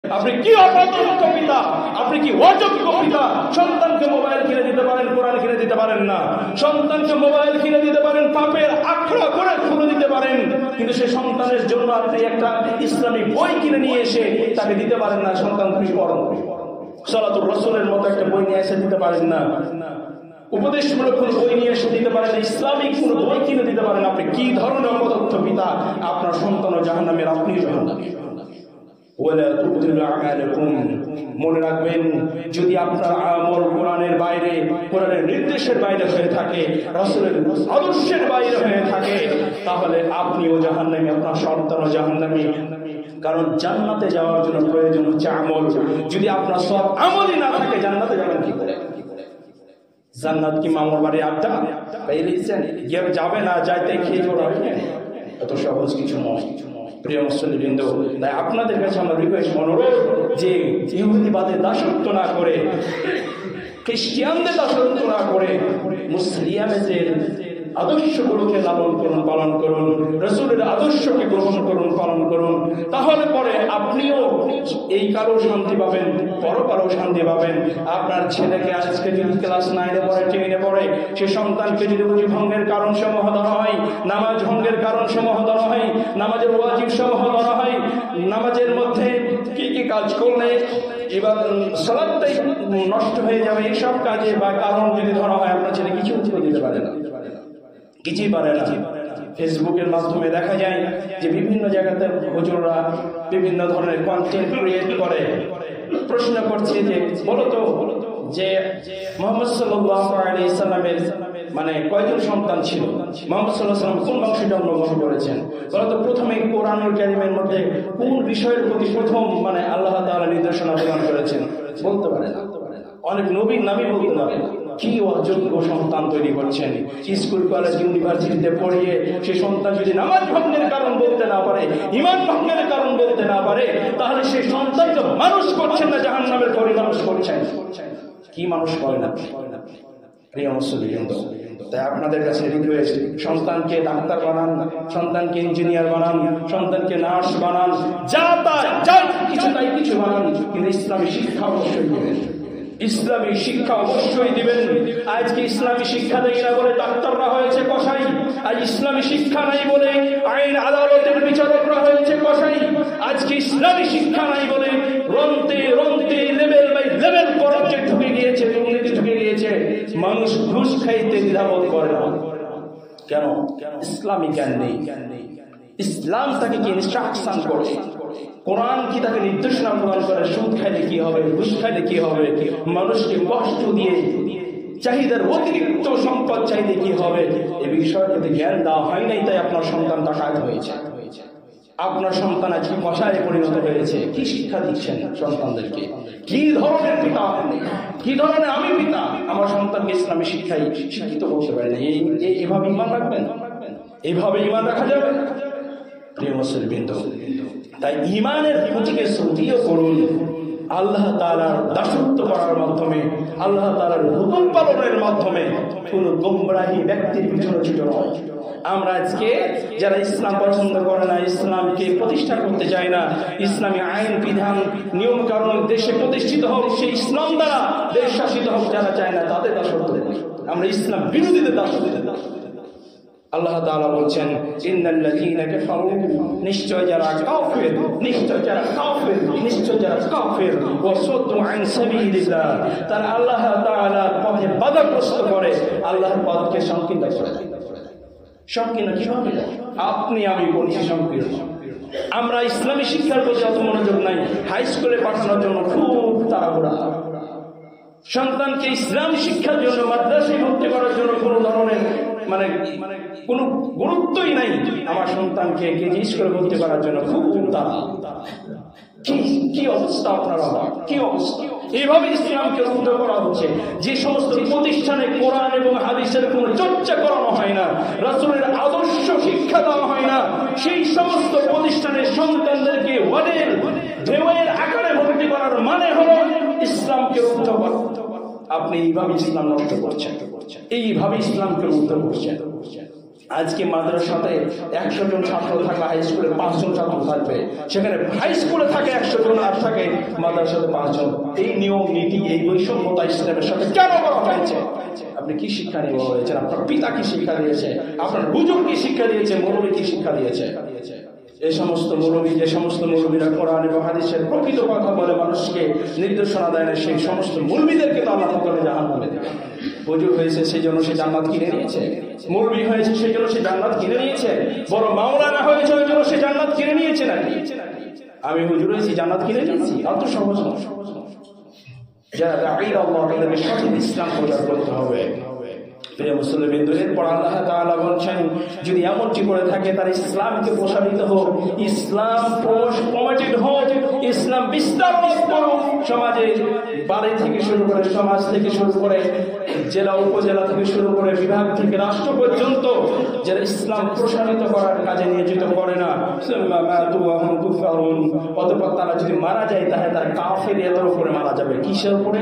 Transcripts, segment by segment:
আপনি কি অপদার্থ পিতা, আপনি কি অযোগ্য পিতা। সন্তানকে মোবাইল কিনে দিতে পারেন, কোরআন কিনে দিতে পারেন না। সন্তানকে মোবাইল কিনে দিতে পারেন, পাপের আখড়া করে খুলে দিতে পারেন, কিন্তু সে সন্তানের জন্য আপনি একটা ইসলামিক বই কিনে নিয়ে এসে তাকে দিতে পারেন না। সন্তান তুমি পড়ো, সালাতুর রাসূলের মতো একটা বই নিয়ে এসে দিতে পারেন না, উপদেশমূলক কোন বই নিয়ে এসে দিতে পারেন না, ইসলামিক কোন বই কিনে দিতে পারেন। আপনি কি ধরনের অপদার্থ পিতা। আপনার সন্তান জাহান্নামের, আপনি জাহান্নামী। মনে রাখবেন, যদি আপনার আমল কোরআনের বাইরে, কোরআনের নির্দেশের বাইরে হয়ে থাকে, রাসূলের আদর্শের বাইরে হয়ে থাকে, তাহলে আপনিও জাহান্নামী, আপনার সন্তানও জাহান্নামী। কারণ জান্নাতে যাওয়ার জন্য প্রয়োজন হচ্ছে আমল। যদি আপনার সব আমলই না থাকে, জান্নাতে যাবেন কি করে? জান্নাত কি মামার বাড়ি আড্ডা পেয়েছেন, যাবে না, যাইতে খেয়ে জোড়া এত সহজ কিছু নয়। প্রিয় মুসলিমবৃন্দ, তাই আপনাদের কাছে আমার রিকোয়েস্ট, অনুরোধ, যে ইহুদিবাদের দাসত্ব না করে, খ্রিস্টানদের দাসত্ব না করে, মুসলিমদের আদর্শগুলোকে লালন করুন, পালন করুন, রাসূলের আদর্শকে গ্রহণ করুন, পালন করুন। তাহলে পরে আপনিও এই কারো শান্তি পাবেন, পরকারও শান্তি পাবেন। আপনার ছেলেকে আজকে যদি ক্লাস 9-এ পড়ে, 10-এ পড়ে, সে সন্তানকে যদি ওযু ভঙ্গের কারণ সমূহ ধরা হয়, নামাজ ভঙ্গের কারণ সমূহ ধরা হয়, নামাজের ওয়াজিব সমূহ ধরা হয়, নামাজের মধ্যে কি কি কাজ করলে এবার সালাতটাই নষ্ট হয়ে যাবে, এইসব কাজে বা কারণ যদি ধরা হয়, আপনার ছেলে কিছু দিতে পারে না, কিছুই পারে না। ফেসবুকের মাধ্যমে দেখা যায় যে বিভিন্ন জায়গাতে হুজুররা বিভিন্ন ধরনের কন্টেন্ট ক্রিয়েট করে, প্রশ্ন করছে যে বলতো যে মুহাম্মদ সাল্লাল্লাহু আলাইহি সাল্লামের মানে কয়জন সন্তান ছিল, মুহাম্মদ সাল্লাল্লাহু আলাইহি সাল্লাম কোন বংশে জন্মগ্রহণ করেছেন, বলতো প্রথমে কোরআনুল কারীমের মধ্যে কোন বিষয়ের প্রতি প্রথম মানে আল্লাহ তাআলা নির্দেশনা প্রদান করেছেন, বলতে পারে না। অনেক নবীর নামই বলতে পারে না। কি অযোগ্য সন্তান তৈরি করছেন। স্কুল কলেজ ইউনিভার্সিটিতে পড়িয়ে সে সন্তান যদি নামাজ ভঙ্গের কারণ বলতে না পারে, ঈমান ভঙ্গের কারণ বলতে না পারে, তাহলে সেই সন্তানকে মানুষ করছেন না, জাহান্নামের পরিমানুষ করছেন। কি মানুষ করেন আপনি? প্রিয় মুসলিমবৃন্দ, তাই আপনাদের কাছে রিকোয়েস্ট, সন্তানকে ডাক্তার বানান, সন্তানকে ইঞ্জিনিয়ার বানান, সন্তানকে নার্স বানান, যা কিছু বানান, কিন্তু ইসলামী শিক্ষা অবশ্যই দেবেন, ইসলামী শিক্ষা অবশ্যই দিবেন। আজকে ইসলামী শিক্ষা দেয় না বলে ডাক্তাররা হয়েছে কসাই, আজ ইসলামী শিক্ষা নাই বলে আইন আদালতের বিচারকরা হয়েছে কসাই, আজকে ইসলামী শিক্ষা নাই বলে রন্তে লেভেল বাই লেভেল করাপ্টেড ঢুকে গিয়েছে, দুর্নীতি ঢুকে গিয়েছে, মানুষ ঘুষ খাইতে দ্বিধাবোধ করে না। কেন? ইসলামী জ্ঞান নেই। ইসলাম তাকে কি ইনস্ট্রাকশন করে, কোরআন কি তাকে নির্দেশনা প্রদান করে, সুদ খাইলে কি হবে, ঘুষ খাইলে কি হবে, মানুষকে কষ্ট দিয়ে চাহিদার অতিরিক্ত সম্পদ চাইলে কি হবে, এ বিষয়ের প্রতি জ্ঞান দেওয়া হয় নাই। তাই আপনার সন্তান ডাকাত হয়েছে, আপনার সন্তান আজকে কসায়ে পরিণত হয়েছে। কি শিক্ষা দিচ্ছেন সন্তানদেরকে? কি ধরনের পিতা আপনি? কি ধরনের আমি পিতা? আমার সন্তানকে ইসলামী শিক্ষায় শিক্ষিত করতে পারি না। এইভাবে ঈমান রাখবেন? এইভাবে ঈমান রাখা যাবে? প্রিয় মুসলিমবৃন্দ, তাই ঈমানের পুঁজিকে সক্রিয় করুন। আল্লাহ তাআলার দাসত্ব করার মাধ্যমে, আল্লাহ তাআলার হুকুম পালনের মাধ্যমে কোন গোমরাহী ব্যক্তির পিছনে ছুটে নয়। আমরা আজকে যারা ইসলাম পছন্দ করে না, ইসলামকে প্রতিষ্ঠা করতে চায় না, ইসলামী আইন বিধান নিয়ম কানুন দেশে প্রতিষ্ঠিত হোক, সেই ইসলাম দ্বারা দেশ শাসিত হোক, যারা চায় না তাদের দাসত্ব। আমরা ইসলাম বিরোধীদের দাসত্ব। আল্লাহ তাআলা বলছেন, ইন্নাল্লাযীনা কাফারু, নিশ্চয় যারা কাফির, নিশ্চয় যারা কাফির, নিশ্চয় যারা কাফির, ওয়া সাদ্দু আন সাবিলিল্লাহ, তারা আল্লাহ তাআলার পথে বাধাগ্রস্ত করে, আল্লাহর পথকে সংকীর্ণ করে দেয়। সংকীর্ণ কিভাবে? আপনি আমি বলছি সংকীর্ণ। আমরা ইসলামী শিক্ষার প্রতি অত মনোযোগ নাই, হাই স্কুলে পাঠানোর জন্য খুব তাড়াহুড়া, সন্তানকে ইসলাম শিক্ষার জন্য মাদ্রাসায় ভর্তি করার জন্য কোনো ধরনের মানে কোনো গুরুত্বই নাই। আমার সন্তানকে কেজি স্কুলে ভর্তি করার জন্য খুব তাড়া। কি অবস্থা আপনারা, কি অবস্থা! এইভাবে ইসলামকে রুদ্ধ করা হচ্ছে। যে সমস্ত প্রতিষ্ঠানে কোরআন এবং হাদিসের কোনো চর্চা করানো হয় না, রাসূলের আদর্শ শিক্ষা দেওয়া হয় না, সেই সমস্ত প্রতিষ্ঠানের সন্তানদেরকে ওয়াদের ঢেউয়ের আকারে ভর্তি করার মানে হলো ইসলামকে রুদ্ধ করা। আপনি এইভাবে ইসলাম নষ্ট করছেন, এইভাবে ইসলামকে রুদ্ধ করছেন। আজকে মাদ্রাসাতে 100 জন ছাত্র থাকলে হাই স্কুলে 5 জন ছাত্র থাকবে, সেখানে হাই স্কুলে থাকে 100 জন আর থাকে মাদ্রাসাতে 5 জন। এই নিয়ম নীতি, এই বৈষম্যতা ইসলামের সাথে কেন করা হয়েছে? আপনি কি শিক্ষা নিয়ে বড় হয়েছেন? আপনার পিতা কি শিক্ষা দিয়েছে? আপনার হুজুর কি শিক্ষা দিয়েছে? মৌলবী কি শিক্ষা দিয়েছে? এই সমস্ত মৌলবী, যে সমস্ত মৌলবীরা কোরআন এবং হাদিসের প্রকৃত কথা বলে মানুষকে নির্দেশনা দেয় না, সেই সমস্ত মৌলবীদেরকে তো আল্লাহ প্রথমে জাহান্নামে দেবে। হুজুর হয়েছে সেই জন্য সে জান্নাত কিনে নিয়েছে, মৌলবী হয়েছে সেই জন্য সে জান্নাত কিনে নিয়েছে, বড় মাওলানা হয়েছে ওই জন্য সে জান্নাত কিনে নিয়েছে নাকি? আমি হুজুর হয়েছি জান্নাত কিনে নিয়েছি? অত সহজ নয়। যারা দাঈ আল্লাহ, তাদেরকে সঠিক ইসলাম প্রচার করতে হবে। প্রিয় মুসলিম, এরপর আল্লাহ তাআলা বলছেন, যদি এমনটি করে থাকে তার ইসলামকে প্রসারিত হোক, ইসলাম প্রমোটেড হোক, ইসলাম বিস্তার লাভ করুক সমাজে, বাড়ি থেকে শুরু করে, সমাজ থেকে শুরু করে, জেলা উপজেলা থেকে শুরু করে, বিভাগ থেকে রাষ্ট্র পর্যন্ত যারা ইসলাম প্রসারিত করার কাজে নিয়োজিত করে না, অতঃপর তারা যদি মারা যায় তাহলে তার কাফেরিয়াতের উপরে মারা যাবে। কিসের উপরে?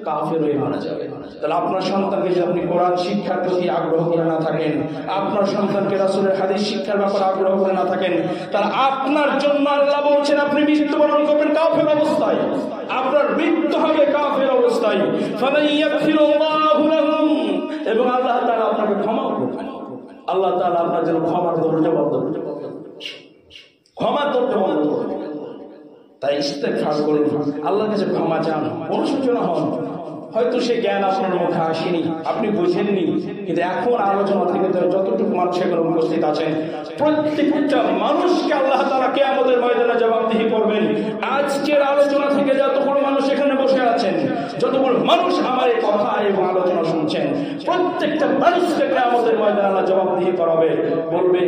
কাফের হয়ে মারা যাবে। তাহলে আপনার সন্তানকে যদি আপনি কোরআন শিক্ষার প্রতি আগ্রহ করে না থাকেন, আপনার সন্তানকে রাসূলের হাদিস শিক্ষার ব্যাপারে আগ্রহ করে না থাকেন, তাহলে আপনার জন্য আল্লাহ বলছেন আপনি মৃত্যুবরণ করবেন কাফের অবস্থায়, আপনার মৃত্যু হবে কাফের অবস্থায়। ফামান ইয়াগফিরুল্লাহু লাহুম, এবং আল্লাহ তাআলা আপনাকে ক্ষমা করবেন। আল্লাহ তাআলা আপনার জন্য ক্ষমার দরজা বন্ধ করবেন, ক্ষমার দরজা বন্ধ করবেন। তাই ইস্তেগফার করুন, আল্লাহর কাছে ক্ষমা চান, অনুশোচনা হন। হয়তো সে জ্ঞান আপনার মুখে আসেনি, আপনি বুঝেননি, কিন্তু এখন আলোচনা থেকে যতটুকু মানুষ এখানে উপস্থিত আছেন, প্রত্যেকটা মানুষকে আল্লাহ তাআলা কিয়ামতের ময়দানে জবাবদিহি করবেন। আজকের আলোচনা থেকে যতগুলো মানুষ এখানে বসে আছেন, যতগুলো মানুষ আমার এই কথা এবং আলোচনা শুনছেন, প্রত্যেকটা মানুষকে কিয়ামতের ময়দানে আল্লাহ জবাবদিহি করাবে। বলবে,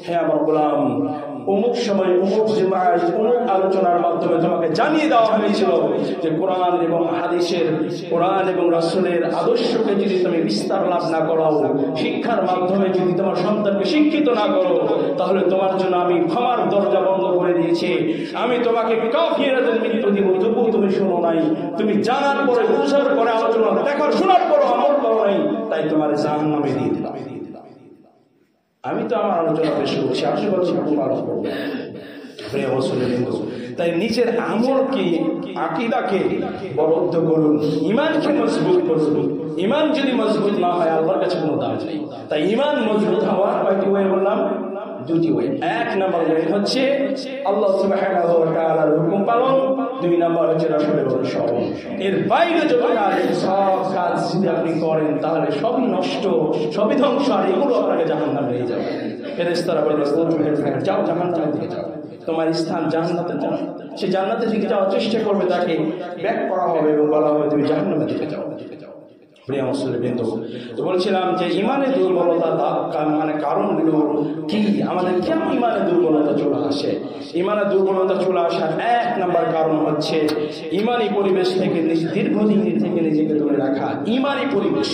হে আমার গোলাম, অমুক সময় অমুক জুমায় অমুক আলোচনার মাধ্যমে তোমাকে জানিয়ে দেওয়া হয়েছিল যে কোরআন এবং হাদিসের, কোরআন এবং রাসূলের আদর্শকে যদি তুমি বিস্তার লাভ না করাও, শিক্ষার মাধ্যমে যদি তোমার সন্তানকে শিক্ষিত না করো, তাহলে তোমার জন্য আমি ক্ষমার দরজা বন্ধ করে দিয়েছি। আমি তোমাকে কাফিরদের মৃত্যু দিব, তবুও তুমি শোনো নাই। তুমি জানার পরে, বুঝার পরে, আলোচনা দেখার শোনার পরে আমল করো নাই, তাই তোমার জাহান্নামে দিয়ে দিলাম। আমি তো আমার আলোচনা পেশ করছি, আশা করছি পালন করবো। প্রিয় মুসলিম, তাই নিজের আমলকে, আকীদাকে বরদ্দ করুন, ঈমানকে মজবুত করুন। ঈমান যদি মজবুত না হয় আল্লাহর কাছে কোনো দাম নেই। তাই ঈমান মজবুত হওয়ার কয়টি ওয়ে বললাম? দুটি ওয়ে। এক নম্বর ওয়ে হচ্ছে আল্লাহ সুবহানাহু ওয়া তাআলার হুকুম পালন, দুই নম্বর হচ্ছে রাসূলের অনুসরণ। এর বাইরে যত কাজ, সব কাজ যদি আপনি করেন তাহলে সবই নষ্ট, সবই ধ্বংস, আর এগুলো আপনাকে জাহান্নামে নিয়ে যাবে। ফেরেশতারা বলে, যাও জাহান্নামের দিকে যাও, তোমার স্থান জান্নাতে নয়। সে জান্নাতের দিকে যাওয়ার চেষ্টা করবে, তাকে ব্যাক করা হবে এবং বলা হবে তুমি জাহান্নামের দিকে যাও। প্রিয় মুসলিম, তো বলছিলাম যে ইমানের দুর্বলতা মানে কারণগুলো কি, আমাদের কেন ইমানের দুর্বলতা চলে আসে? ইমানের দুর্বলতা চলে আসার এক নাম্বার কারণ হচ্ছে ইমানি পরিবেশ থেকে দীর্ঘদিন থেকে নিজেকে দূরে রাখা। ইমানি পরিবেশ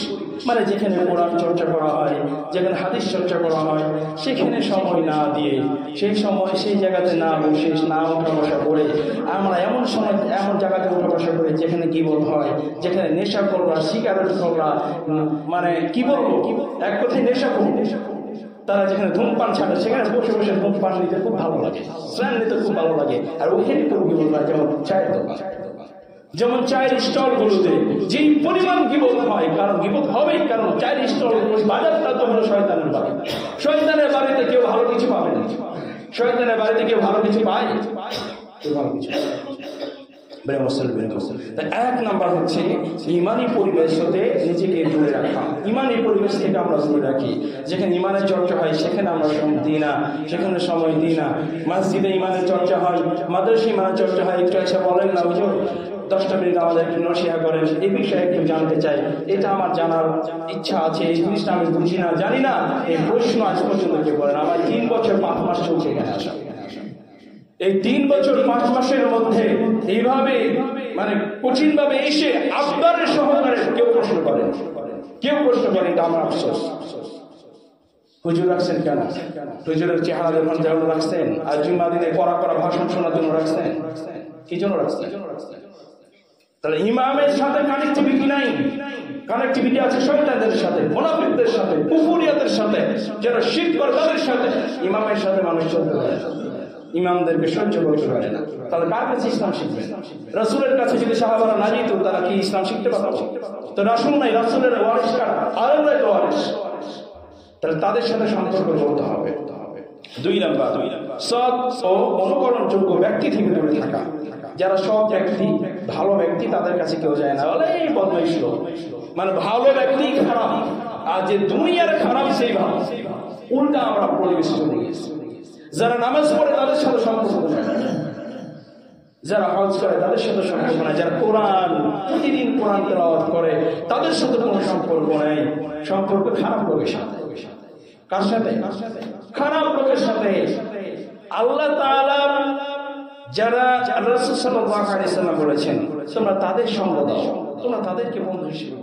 মানে যেখানে কোরআন চর্চা করা হয়, যেখানে হাদিস চর্চা করা হয়, সেখানে সময় না দিয়ে, সেই সময় সেই জায়গাতে না বসে, না উঠা বসা করে, আমরা এমন সময় এমন জায়গাতে উঠা বসা করি যেখানে গীবত হয়, যেখানে নেশা করবা, সিগারেট করবা, মানে কি বলবো, এক কথায় নেশা করবো। তারা যেখানে ধূমপান ছাড়ে সেখানে বসে বসে ধূমপান নিতে খুব ভালো লাগে, শ্রেণ নিতে খুব ভালো লাগে। আর ওইখানে কেউ গীবত হয়, যেমন চায়ের দোকান, যেমন চায়ের স্টল গুলোতে যেই পরিমাণ গীবত হয়, কারণ গীবত হবেই, কারণ চায়ের স্টল বাজারটা তো হলো শয়তানের বাড়ি। শয়তানের বাড়িতে কেউ ভালো কিছু পাবে না, শয়তানের বাড়িতে কেউ ভালো কিছু পায়, কেউ ভালো কিছু পায়। এক নাম্বার হচ্ছে ইমানি পরিবেশ হতে নিজেকে দূরে রাখা। ইমানি পরিবেশ থেকে আমরা দূরে রাখি। যেখানে ইমানের চর্চা হয় সেখানে আমরা দিই না, সেখানে সময় দিই না। মসজিদে ইমানের চর্চা হয়, মাদ্রাসায় ইমানের চর্চা হয়, একটু এসে বলেন না হুজুর 10টা মিনিট আমাদের একটু নসিহা করেন, এই বিষয়ে একটু জানতে চাই, এটা আমার জানার ইচ্ছা আছে, এই জিনিসটা আমি বুঝি না, জানি না। এই প্রশ্ন আজ পর্যন্ত কেউ করেন। আমার 3 বছর 5 মাস চলছে এখানে আসা। এই 3 বছর 5 মাসের মধ্যে এইভাবে মানে কঠিন ভাবে এসে আবদারের সহকারে কেউ প্রশ্ন করেন, কেউ প্রশ্ন করেন, এটা আমার আফসোস। হুজুর রাখছেন কেন? হুজুরের চেহারা যখন যেমন রাখছেন, আর জুম্মা দিনে কড়া কড়া ভাষণ শোনার জন্য রাখছেন, কি জন্য রাখছেন? তাহলে ইমামের সাথে কানেক্টিভিটি নাই, কানেক্টিভিটি আছে শয়তানদের সাথে, মুনাফিকদের সাথে, কুফরিয়াতের সাথে, যারা শিরক করে তাদের সাথে। ইমামের সাথে মানুষ চলতে পারে না, ইমামদেরকে সহ্য করতে পারে না। তাহলে কার কাছে ইসলাম শিখবে? রাসূলের কাছে যদি সাহাবারা না যেত তারা কি ইসলাম শিখতে পারত? তো রাসূল নাই, রাসূলের ওয়ারিস কারা? আল্লাহর ওয়ারিস। তাহলে তাদের সাথে সম্পর্ক করতে হবে। 2 নাম্বার, সৎ ও অনুকরণযোগ্য ব্যক্তি থেকে দূরে থাকা। যারা সৎ ব্যক্তি, ভালো ব্যক্তি, তাদের কাছে কেউ যায় না, বলে এই বদমাইশ লোক। মানে ভালো ব্যক্তি খারাপ, আর যে দুনিয়ার খারাপ সেই ভালো। উল্টা আমরা পরিবেশ চলে গেছি। যারা নামাজ পড়ে তাদের সাথে সম্পর্ক নাই, যারা হজ করে তাদের সাথে সম্পর্ক নাই, যারা কোরআন প্রতিদিন কোরআন তেলাওয়াত করে তাদের সাথে কোনো সম্পর্ক নাই। সম্পর্ক খারাপ লোকের সাথে। কার সাথে? খারাপ লোকের সাথে। আল্লাহ তাআলা যারা রাসূল সাল্লাল্লাহু আলাইহি ওয়াসাল্লাম বলেছেন তোমরা তাদের সঙ্গ দাও, তোমরা তাদেরকে বন্ধু হিসেবে